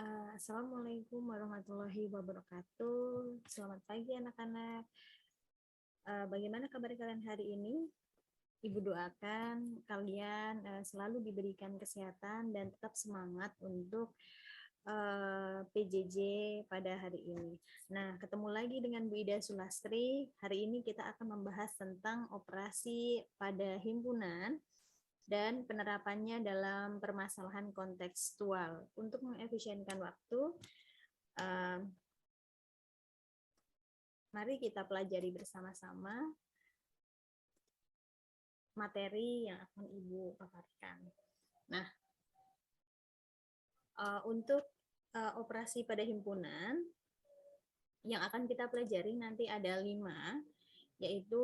Assalamualaikum warahmatullahi wabarakatuh. Selamat pagi anak-anak. Bagaimana kabar kalian hari ini? Ibu doakan kalian selalu diberikan kesehatan dan tetap semangat untuk PJJ pada hari ini. Nah, ketemu lagi dengan Bu Ida Sulastri. Hari ini kita akan membahas tentang operasi pada himpunan dan penerapannya dalam permasalahan kontekstual. Untuk mengefisienkan waktu, mari kita pelajari bersama-sama materi yang akan Ibu paparkan. Nah, untuk operasi pada himpunan yang akan kita pelajari nanti ada 5, yaitu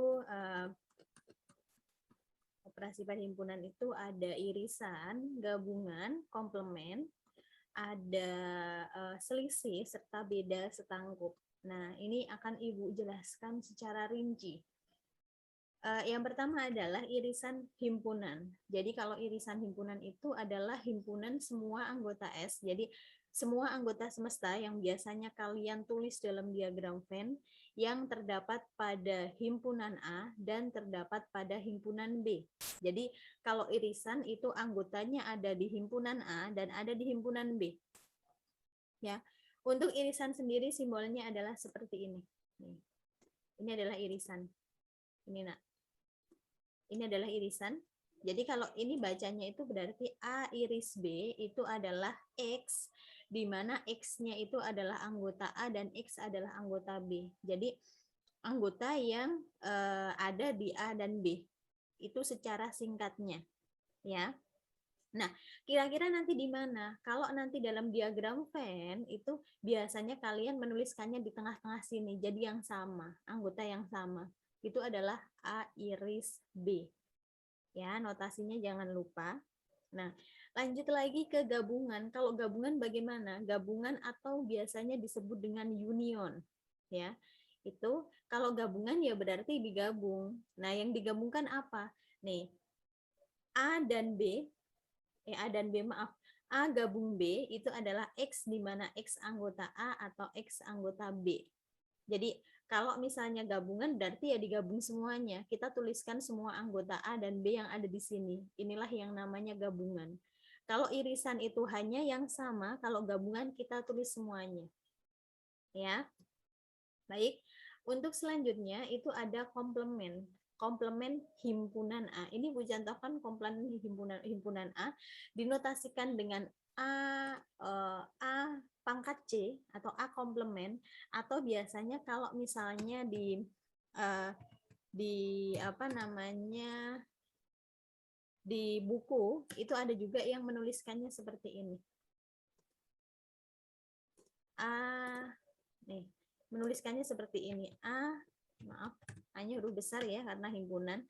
operasi pada himpunan itu ada irisan, gabungan, komplement, ada selisih, serta beda setangkup. Nah, ini akan Ibu jelaskan secara rinci. Yang pertama adalah irisan himpunan. Jadi kalau irisan himpunan itu adalah himpunan semua anggota S. Jadi semua anggota semesta yang biasanya kalian tulis dalam diagram Venn yang terdapat pada himpunan A dan terdapat pada himpunan B. Jadi kalau irisan itu anggotanya ada di himpunan A dan ada di himpunan B. Ya. Untuk irisan sendiri simbolnya adalah seperti ini. Ini adalah irisan. Ini nak. Ini adalah irisan. Jadi kalau ini bacanya itu berarti A iris B itu adalah X, di mana X-nya itu adalah anggota A dan X adalah anggota B. Jadi anggota yang ada di A dan B. Itu secara singkatnya. Ya. Nah, kira-kira nanti di mana? Kalau nanti dalam diagram Venn itu biasanya kalian menuliskannya di tengah-tengah sini. Jadi yang sama, anggota yang sama. Itu adalah A iris B. Ya, notasinya jangan lupa. Nah, lanjut lagi ke gabungan. Kalau gabungan bagaimana? Gabungan atau biasanya disebut dengan union. Ya, itu kalau gabungan ya berarti digabung. Nah, yang digabungkan apa? Nih, A dan B, A dan B maaf. A gabung B itu adalah X di mana X anggota A atau X anggota B. Jadi kalau misalnya gabungan berarti ya digabung semuanya. Kita tuliskan semua anggota A dan B yang ada di sini. Inilah yang namanya gabungan. Kalau irisan itu hanya yang sama, kalau gabungan kita tulis semuanya. Ya. Baik. Untuk selanjutnya itu ada komplement. Komplement himpunan A. Ini Bu contohkan komplement himpunan A dinotasikan dengan A pangkat C atau A komplement, atau biasanya kalau misalnya di apa namanya di buku itu ada juga yang menuliskannya seperti ini. Nih, menuliskannya seperti ini. Maaf, hanya huruf besar ya karena himpunan.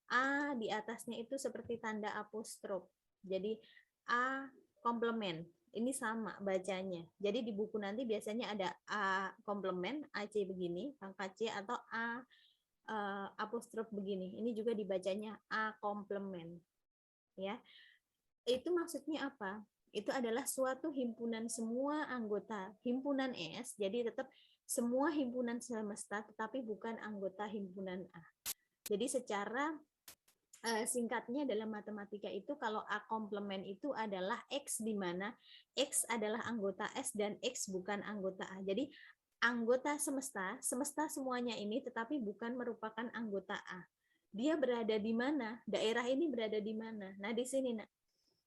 A di atasnya itu seperti tanda apostrof. Jadi A komplement. Ini sama bacanya. Jadi di buku nanti biasanya ada A komplement, AC begini, pangkat C, atau A apostrof begini. Ini juga dibacanya A komplement. Ya. Itu maksudnya apa? Itu adalah suatu himpunan semua anggota himpunan S. Jadi tetap semua himpunan semesta tetapi bukan anggota himpunan A. Jadi secara singkatnya dalam matematika itu kalau A komplement itu adalah X di mana X adalah anggota S dan X bukan anggota A. Jadi anggota semesta, semesta semuanya ini tetapi bukan merupakan anggota A. Dia berada di mana? Daerah ini berada di mana? Nah, di sini, Nak.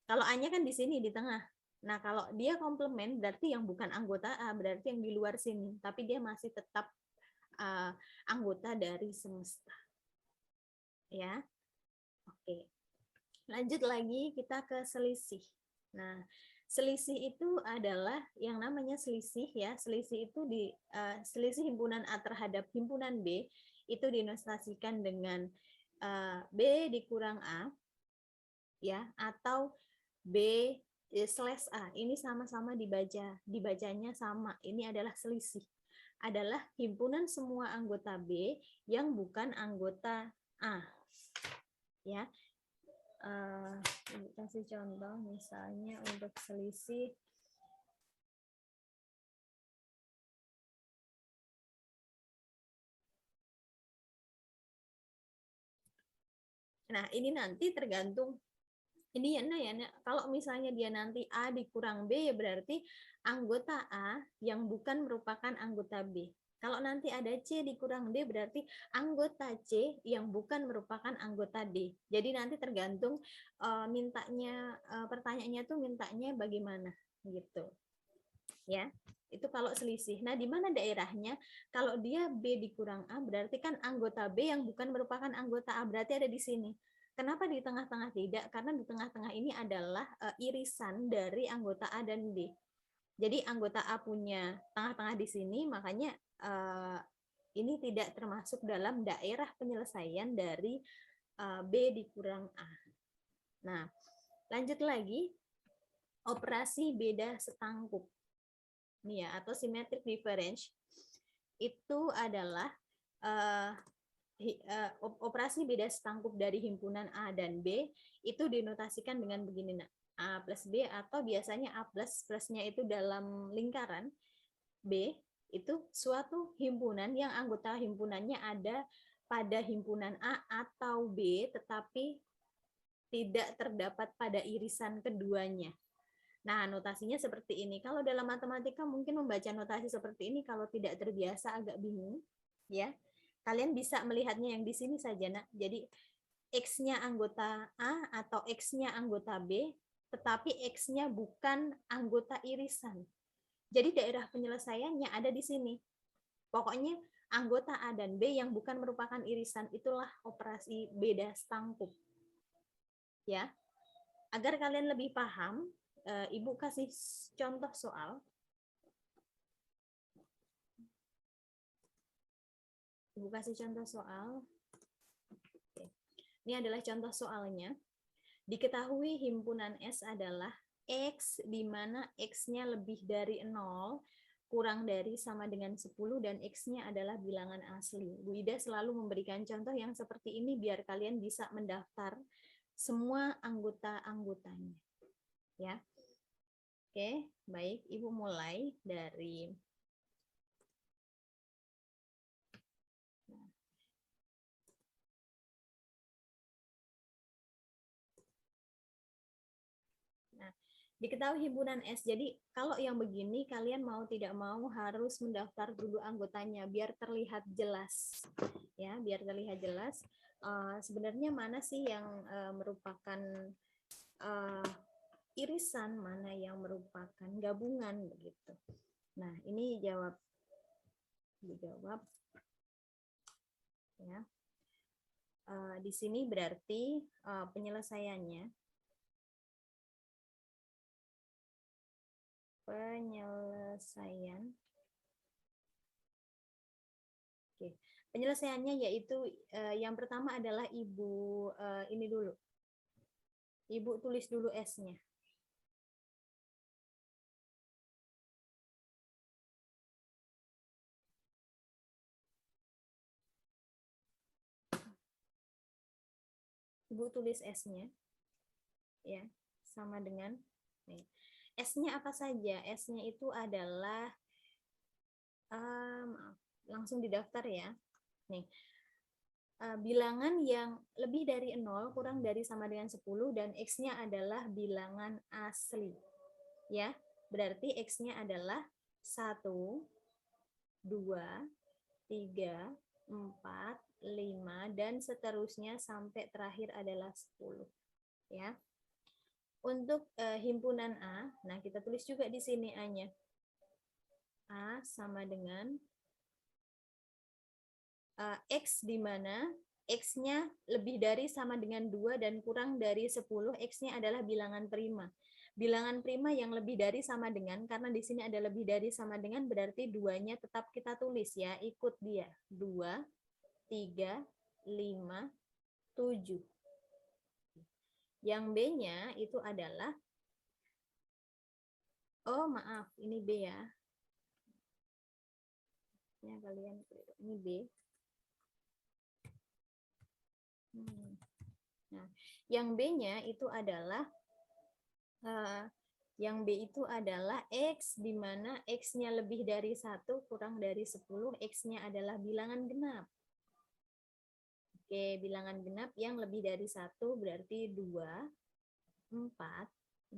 Kalau A-nya kan di sini di tengah. Nah, kalau dia komplement berarti yang bukan anggota A, berarti yang di luar sini, tapi dia masih tetap anggota dari semesta. Ya. Oke. Lanjut lagi kita ke selisih. Nah, selisih itu adalah yang namanya selisih ya. Selisih itu selisih himpunan A terhadap himpunan B itu dinotasikan dengan B dikurang A ya, atau B slash A. Ini sama-sama dibacanya sama. Ini adalah selisih. Adalah himpunan semua anggota B yang bukan anggota A. Ya. Kasih contoh misalnya untuk selisih Nah, ini nanti tergantung ini ya, kalau misalnya dia nanti A dikurang B, ya berarti anggota A yang bukan merupakan anggota B. Kalau nanti ada C dikurang D, berarti anggota C yang bukan merupakan anggota D. Jadi nanti tergantung pertanyaannya tuh mintanya bagaimana gitu. Ya, itu kalau selisih. Nah, di mana daerahnya? Kalau dia B dikurang A, berarti kan anggota B yang bukan merupakan anggota A, berarti ada di sini. Kenapa di tengah-tengah tidak? Karena di tengah-tengah ini adalah irisan dari anggota A dan B. Jadi anggota A punya tengah-tengah di sini, makanya ini tidak termasuk dalam daerah penyelesaian dari B dikurang A. Nah, lanjut lagi, operasi beda setangkup. Nih ya, atau symmetric difference itu adalah operasi beda setangkup dari himpunan A dan B itu dinotasikan dengan begini, nah, A plus B, atau biasanya A plus plusnya itu dalam lingkaran B itu suatu himpunan yang anggota himpunannya ada pada himpunan A atau B tetapi tidak terdapat pada irisan keduanya. Nah, notasinya seperti ini. Kalau dalam matematika mungkin membaca notasi seperti ini kalau tidak terbiasa agak bingung, ya. Kalian bisa melihatnya yang di sini saja, Nak. Jadi X-nya anggota A atau X-nya anggota B, tetapi X-nya bukan anggota irisan. Jadi daerah penyelesaiannya ada di sini. Pokoknya anggota A dan B yang bukan merupakan irisan, itulah operasi beda setangkup. Ya. Agar kalian lebih paham, Ibu kasih contoh soal. Ibu kasih contoh soal. Oke. Ini adalah contoh soalnya. Diketahui himpunan S adalah X di mana X-nya lebih dari 0, kurang dari sama dengan 10, dan X-nya adalah bilangan asli. Bu Ida selalu memberikan contoh yang seperti ini biar kalian bisa mendaftar semua anggota-anggotanya. Ya. Oke, baik. Ibu mulai dari diketahui himpunan S. Jadi kalau yang begini kalian mau tidak mau harus mendaftar dulu anggotanya biar terlihat jelas. Ya, biar terlihat jelas sebenarnya mana sih yang merupakan irisan, mana yang merupakan gabungan begitu. Nah, ini dijawab ya. Di sini berarti penyelesaian Oke. Penyelesaiannya yaitu yang pertama adalah Ibu ini dulu. Ibu tulis dulu S-nya. Ibu tulis S-nya. Ya, sama dengan nih. S-nya apa saja? S-nya itu adalah maaf, langsung didaftar ya. Nih. Bilangan yang lebih dari 0 kurang dari sama dengan 10 dan X-nya adalah bilangan asli. Ya, berarti X-nya adalah 1, 2, 3, 4, 5, dan seterusnya sampai terakhir adalah 10. Ya. Untuk himpunan A, nah kita tulis juga di sini A-nya. A sama dengan X di mana X-nya lebih dari sama dengan 2 dan kurang dari 10, X-nya adalah bilangan prima. Bilangan prima yang lebih dari sama dengan, karena di sini ada lebih dari sama dengan, berarti 2-nya tetap kita tulis ya, ikut dia. 2, 3, 5, 7. Yang B-nya itu adalah, oh maaf, ini B ya. Ya kalian, ini B. Nah, yang B-nya itu adalah X di mana X-nya lebih dari 1 kurang dari 10, X-nya adalah bilangan genap. pakai bilangan genap yang lebih dari 1 berarti 2, 4, 6,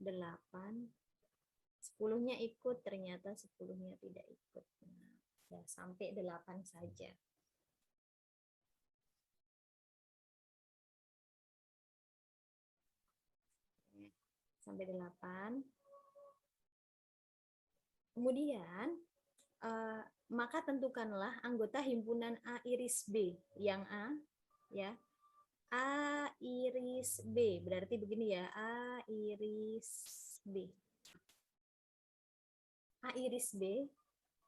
8, 10-nya ikut, ternyata 10-nya tidak ikut. Nah, ya, sampai 8 saja. Sampai 8. Kemudian, maka tentukanlah anggota himpunan A iris B. Yang A, ya. A iris B, berarti begini ya, A iris B. A iris B,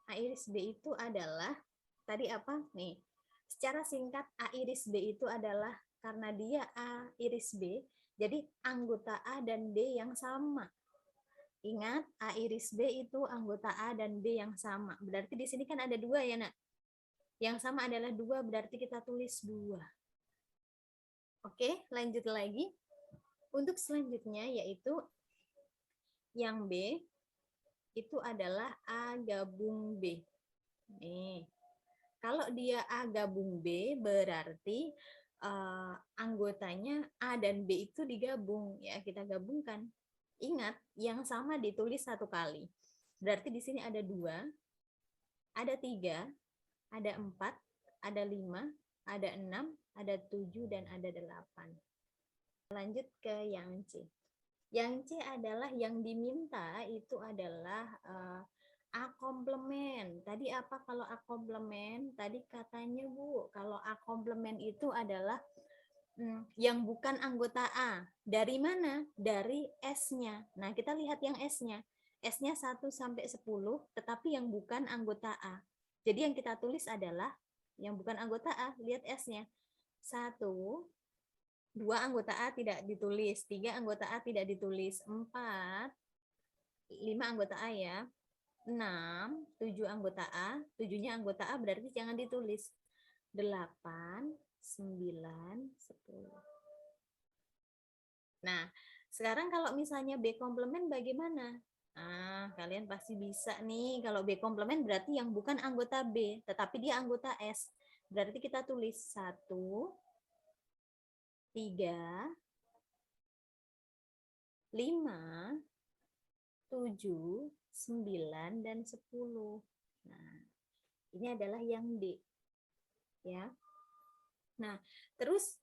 A iris B itu adalah, tadi apa? Nih, secara singkat A iris B itu adalah karena dia A iris B, jadi anggota A dan B yang sama. Ingat, A iris B itu anggota A dan B yang sama. Berarti di sini kan ada 2 ya, Nak? Yang sama adalah 2, berarti kita tulis 2. Oke, lanjut lagi. Untuk selanjutnya yaitu yang B itu adalah A gabung B. Nih, kalau dia A gabung B berarti anggotanya A dan B itu digabung, ya kita gabungkan. Ingat, yang sama ditulis 1 kali. Berarti di sini ada 2, ada 3, ada 4, ada 5, ada 6, ada 7, dan ada 8. Lanjut ke yang C. Yang C adalah yang diminta itu adalah A komplement. Tadi apa kalau A komplement? Tadi katanya Bu, kalau A komplement itu adalah yang bukan anggota A. Dari mana? Dari S-nya. Nah, kita lihat yang S-nya. S-nya 1 sampai 10, tetapi yang bukan anggota A. Jadi yang kita tulis adalah yang bukan anggota A. Lihat S-nya. 1, 2 anggota A tidak ditulis, 3 anggota A tidak ditulis, 4, 5 anggota A ya, 6, 7 anggota A, 7-nya anggota A berarti jangan ditulis, 8, 9, 10. Nah, sekarang kalau misalnya B komplement bagaimana? Nah, kalian pasti bisa nih, kalau B komplement berarti yang bukan anggota B, tetapi dia anggota S. Berarti kita tulis 1, 3, 5, 7, 9, dan 10. Nah, ini adalah yang D. Ya. Nah, terus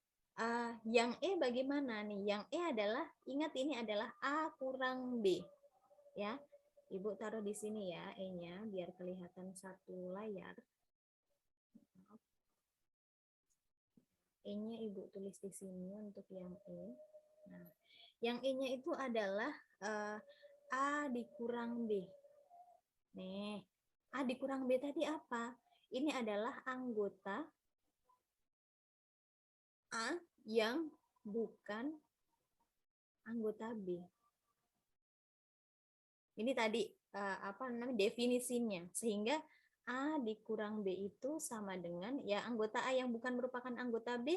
yang E bagaimana nih? Yang E adalah, ingat ini adalah A kurang B. Ya. Ibu taruh di sini ya E-nya biar kelihatan satu layar. E-nya Ibu tulis di sini untuk yang E. Nah, yang E-nya itu adalah A dikurang B. Nih, A dikurang B tadi apa? Ini adalah anggota A yang bukan anggota B. Ini tadi apa namanya definisinya, sehingga A dikurang B itu sama dengan ya anggota A yang bukan merupakan anggota B,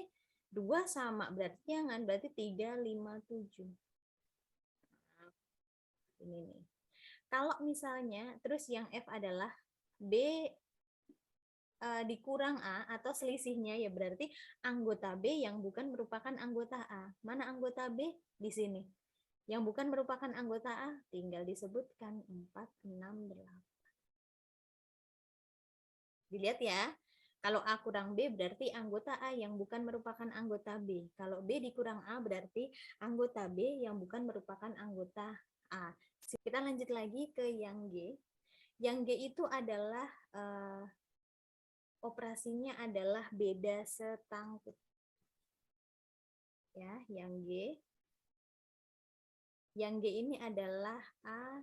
2 sama, berarti jangan, berarti 3, 5, 7. Ini nih. Kalau misalnya terus yang F adalah B dikurang A atau selisihnya, ya berarti anggota B yang bukan merupakan anggota A. Mana anggota B? Di sini. Yang bukan merupakan anggota A tinggal disebutkan 4, 6, 8. Dilihat ya. Kalau A kurang B berarti anggota A yang bukan merupakan anggota B. Kalau B dikurang A berarti anggota B yang bukan merupakan anggota A. Kita lanjut lagi ke yang G. Yang G itu adalah operasinya adalah beda setangkup. Ya, yang G. Yang G ini adalah A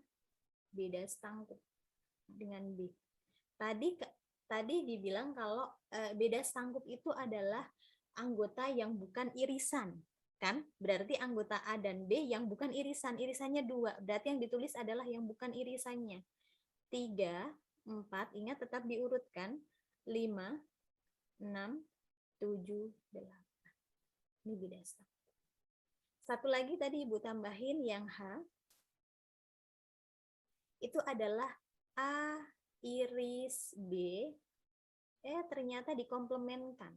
beda setangkup dengan B. Tadi dibilang kalau beda setangkup itu adalah anggota yang bukan irisan, kan? Berarti anggota A dan B yang bukan irisan, irisannya 2. Berarti yang ditulis adalah yang bukan irisannya. 3, 4, ingat tetap diurutkan. 5, 6, 7, 8. Ini beda setangkup. Satu lagi tadi Ibu tambahin yang H. Itu adalah A iris B ternyata dikomplementkan.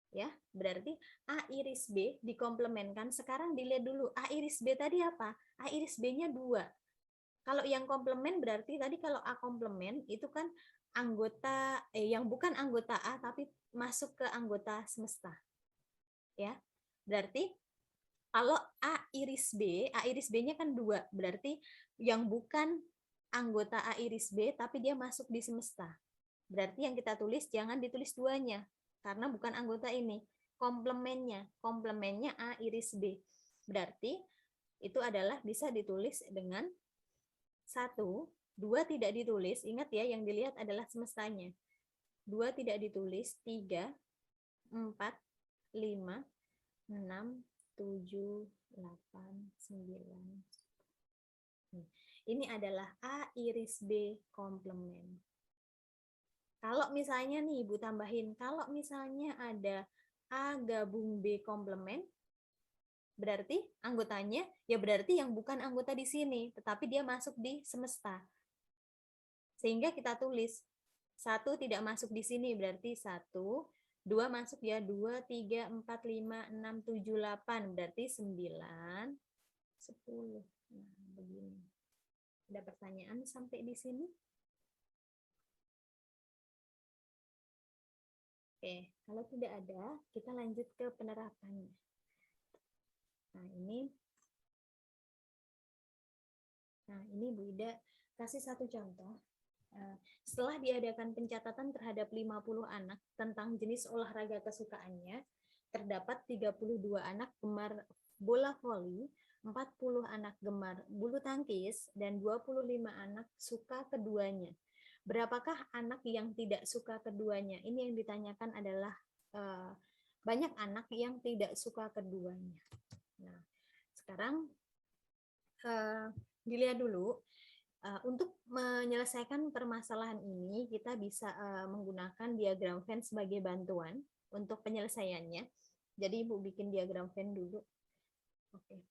Ya, berarti A iris B dikomplementkan. Sekarang dilihat dulu A iris B tadi apa? A iris B-nya 2. Kalau yang komplement berarti tadi kalau A komplement itu kan anggota yang bukan anggota A tapi masuk ke anggota semesta. Ya. Berarti kalau A iris B-nya kan 2. Berarti yang bukan anggota A iris B tapi dia masuk di semesta. Berarti yang kita tulis jangan ditulis duanya karena bukan anggota ini. Komplemennya A iris B. Berarti itu adalah bisa ditulis dengan 1, 2 tidak ditulis. Ingat ya, yang dilihat adalah semestanya. 2 tidak ditulis, 3, 4, 5, 6, 7, 8, 9. Ini adalah A iris B komplement. Kalau misalnya nih Ibu tambahin, kalau misalnya ada A gabung B komplement, berarti anggotanya ya berarti yang bukan anggota di sini, tetapi dia masuk di semesta. Sehingga kita tulis 1 tidak masuk di sini, berarti 1, 2 masuk ya, 2, 3, 4, 5, 6, 7, 8, berarti 9, 10. Nah, begini. Ada pertanyaan sampai di sini? Oke, kalau tidak ada, kita lanjut ke penerapannya. Nah, ini Bu Ida kasih satu contoh. Setelah diadakan pencatatan terhadap 50 anak tentang jenis olahraga kesukaannya, terdapat 32 anak gemar bola voli, 40 anak gemar bulu tangkis, dan 25 anak suka keduanya. Berapakah anak yang tidak suka keduanya? Ini yang ditanyakan adalah banyak anak yang tidak suka keduanya. Nah, sekarang dilihat dulu. Untuk menyelesaikan permasalahan ini, kita bisa menggunakan diagram Venn sebagai bantuan untuk penyelesaiannya. Jadi Ibu bikin diagram Venn dulu. Oke.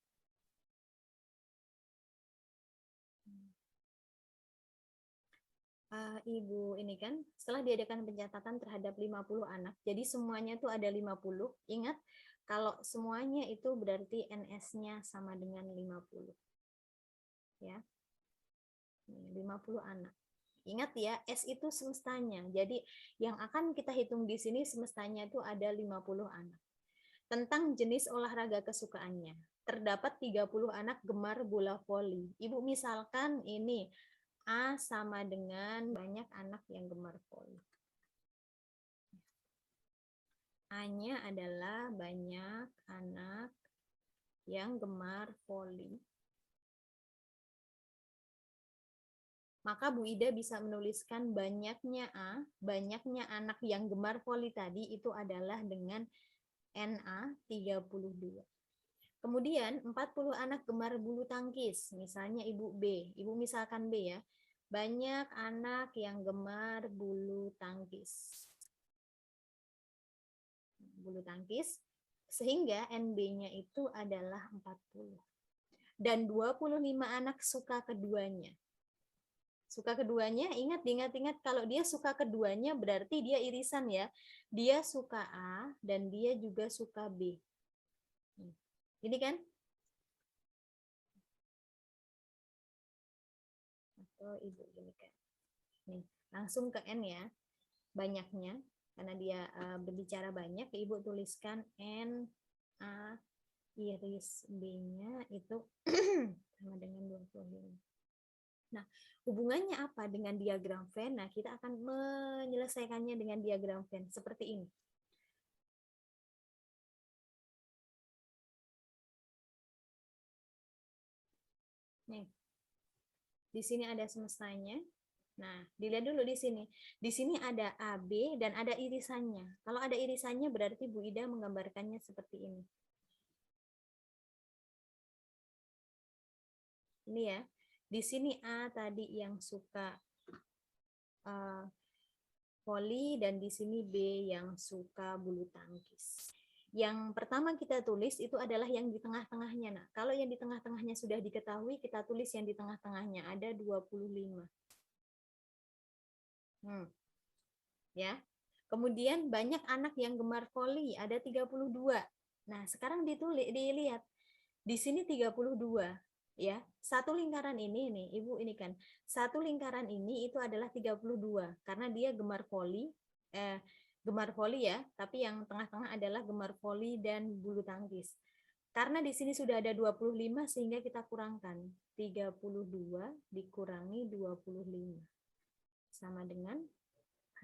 Ibu ini kan setelah diadakan pencatatan terhadap 50 anak, jadi semuanya itu ada 50. Ingat, kalau semuanya itu berarti NS-nya sama dengan 50. Ya. 50 anak. Ingat ya, S itu semestanya. Jadi yang akan kita hitung di sini semestanya itu ada 50 anak. Tentang jenis olahraga kesukaannya. Terdapat 30 anak gemar bola voli. Ibu misalkan ini A sama dengan banyak anak yang gemar voli. A-nya adalah banyak anak yang gemar voli. Maka Bu Ida bisa menuliskan banyaknya A, banyaknya anak yang gemar voli tadi itu adalah dengan NA 32. Kemudian 40 anak gemar bulu tangkis, misalnya Ibu B. Ibu misalkan B ya. Banyak anak yang gemar bulu tangkis. Bulu tangkis sehingga NB-nya itu adalah 40. Dan 25 anak suka keduanya. Suka keduanya, ingat kalau dia suka keduanya berarti dia irisan ya. Dia suka A dan dia juga suka B. Ini kan? Atau Ibu ini kan. Nih, langsung ke N ya. Banyaknya karena dia berbicara banyak, Ibu tuliskan N A iris B-nya itu sama dengan 25. Nah, hubungannya apa dengan diagram Venn? Nah, kita akan menyelesaikannya dengan diagram Venn seperti ini. Nih, di sini ada semestanya. Nah, dilihat dulu di sini. Di sini ada AB dan ada irisannya. Kalau ada irisannya berarti Bu Ida menggambarkannya seperti ini. Ini ya. Di sini A tadi yang suka voli dan di sini B yang suka bulu tangkis. Yang pertama kita tulis itu adalah yang di tengah-tengahnya. Nah, kalau yang di tengah-tengahnya sudah diketahui, kita tulis yang di tengah-tengahnya ada 25. Ya. Kemudian banyak anak yang gemar voli, ada 32. Nah, sekarang dilihat. Di sini 32, ya. Satu lingkaran ini nih, Ibu ini kan. Satu lingkaran ini itu adalah 32 karena dia gemar voli ya, tapi yang tengah-tengah adalah gemar voli dan bulu tangkis. Karena di sini sudah ada 25 sehingga kita kurangkan 32 dikurangi 25 sama dengan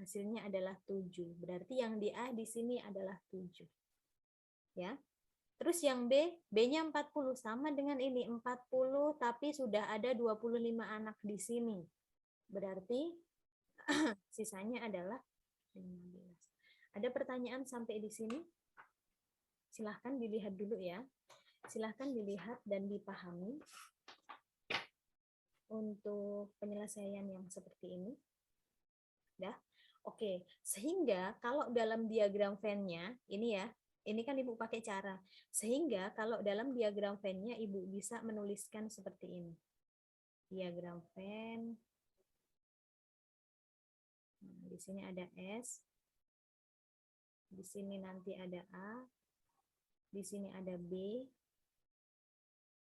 hasilnya adalah 7. Berarti yang di A di sini adalah 7. Ya. Terus yang B-nya 40 sama dengan ini 40 tapi sudah ada 25 anak di sini. Berarti sisanya adalah 15. Ada pertanyaan sampai di sini? Silahkan dilihat dulu ya. Silahkan dilihat dan dipahami untuk penyelesaian yang seperti ini. Ya. Oke, sehingga kalau dalam diagram Venn-nya, ini ya, ini kan Ibu pakai cara. Sehingga kalau dalam diagram Venn-nya Ibu bisa menuliskan seperti ini. Diagram Venn. Nah, di sini ada S. Di sini nanti ada A. Di sini ada B.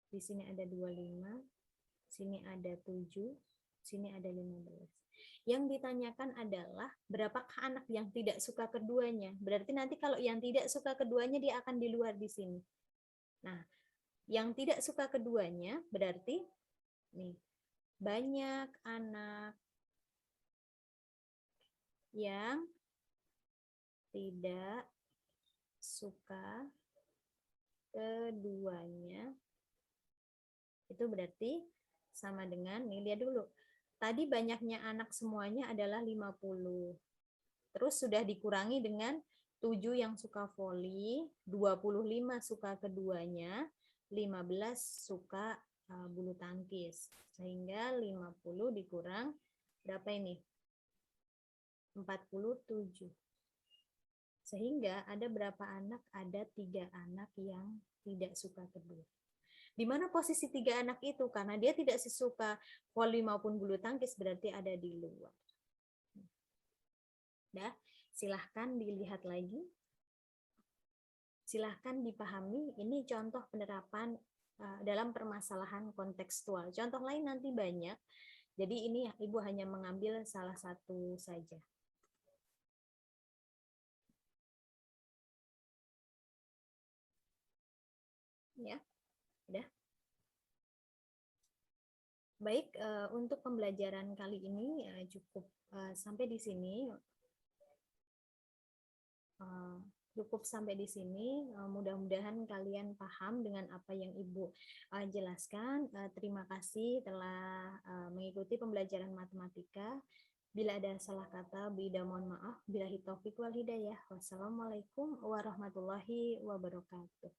Di sini ada 25. Sini ada 7. Sini ada 15. Yang ditanyakan adalah berapakah anak yang tidak suka keduanya. Berarti nanti kalau yang tidak suka keduanya dia akan di luar di sini. Nah, yang tidak suka keduanya berarti nih banyak anak yang tidak suka keduanya. Itu berarti sama dengan, nih lihat dulu. Tadi banyaknya anak semuanya adalah 50. Terus sudah dikurangi dengan 7 yang suka voli, 25 suka keduanya, 15 suka bulu tangkis. Sehingga 50 dikurang berapa ini? 47. Sehingga ada berapa anak? Ada 3 anak yang tidak suka kedua. Di mana posisi 3 anak itu? Karena dia tidak sesuka voli maupun bulu tangkis, berarti ada di luar. Dah, silahkan dilihat lagi. Silahkan dipahami. Ini contoh penerapan dalam permasalahan kontekstual. Contoh lain nanti banyak. Jadi ini Ibu hanya mengambil salah satu saja. Ya, udah. Baik, untuk pembelajaran kali ini cukup sampai di sini. Cukup sampai di sini. Mudah-mudahan kalian paham dengan apa yang Ibu jelaskan. Terima kasih telah mengikuti pembelajaran matematika. Bila ada salah kata, bidah mohon maaf. Billahi taufiq wal hidayah. Wassalamualaikum warahmatullahi wabarakatuh.